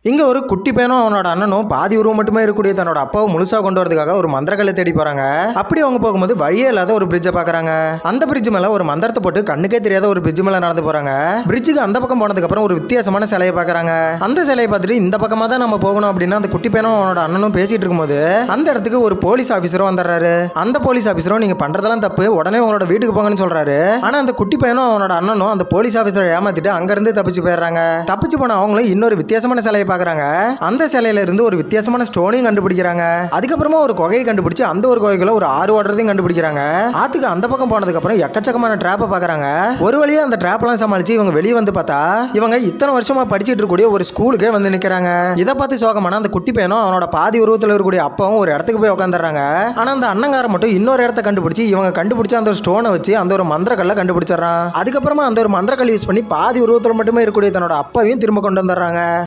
இங்க ஒரு குட்டி பையனும் அவனோட அண்ணனும் பாதி உருவம் மட்டுமே இருக்கக்கூடிய தன்னோட அப்பாவை முழுசா கொண்டு வரதுக்காக ஒரு மந்திரக்கல்லை தேடி போறாங்க. அப்படி அவங்க போகும்போது வழியே இல்லாத ஒரு பிரிட்ஜை பாக்குறாங்க. அந்த பிரிட்ஜ் மேல ஒரு மந்திரத்தை போட்டு கண்ணுக்கே தெரியாத ஒரு பிரிட்ஜ் மேல நடந்து போறாங்க. பிரிட்ஜுக்கு அந்த பக்கம் போனதுக்கு அப்புறம் ஒரு வித்தியாசமான சிலையை பாக்குறாங்க. அந்த சிலையை பார்த்துட்டு இந்த பக்கமா தான் நம்ம போகணும் அப்படின்னு அந்த குட்டி பையனும் அவனோட அண்ணனும் பேசிட்டு இருக்கும்போது அந்த இடத்துக்கு ஒரு போலீஸ் ஆபீசரும் வந்துடுறாரு. அந்த போலீஸ் ஆபீசரும் நீங்க பண்றதெல்லாம் தப்பு, உடனே உங்களோட வீட்டுக்கு போங்கன்னு சொல்றாரு. ஆனா அந்த குட்டி பையனும் அவனோட அண்ணனும் அந்த போலீஸ் ஆபீசரை ஏமாத்திட்டு அங்க இருந்து தப்பிச்சு போயிடுறாங்க. தப்பிச்சு போன அவங்களும் இன்னொரு வித்தியாசமான சிலையை பாக்குறாங்க. அந்த சிலையில இருந்து ஒரு வித்தியாசமான ஸ்டோனையும் கண்டுபிடிக்கிறாங்க. அதுக்கப்புறமா ஒரு குகையை கண்டுபிடிச்சு அந்த ஒரு குகைக்குள்ள ஒரு ஆறு ஓடுறதையும் கண்டுபிடிக்கிறாங்க. ஆத்துக்கு அந்த பக்கம் போனதுக்கு அப்புறம் எக்கச்சக்கமான டிராப்பை பாக்குறாங்க. ஒரு வழியா அந்த டிராப்லாம் சமாளிச்சு இவங்க வெளியே வந்து பார்த்தா இவங்க இத்தனை வருஷமா படிச்சுட்டு இருக்கக்கூடிய ஒரு ஸ்கூலுக்கே வந்து நிக்கிறாங்க. இதை பார்த்து சோகமான அந்த குட்டி பையனும் அவனோட பாதி உருவத்தில் இருக்கக்கூடிய அப்பாவும் ஒரு இடத்துக்கு போய் உட்காந்துறாங்க. ஆனா அந்த அண்ணங்கார மட்டும் இன்னொரு இடத்த கண்டுபிடிச்சு இவங்க கண்டுபிடிச்ச அந்த ஸ்டோனை வச்சு அந்த ஒரு மந்திரக்கல்ல கண்டுபிடிச்சிடறான். அதுக்கப்புறமா அந்த ஒரு மந்திரக்கல் யூஸ் பண்ணி பாதி உருவத்தில் மட்டுமே இருக்கக்கூடிய தன்னோட அப்பாவையும் திரும்ப கொண்டு வந்துடுறாங்க.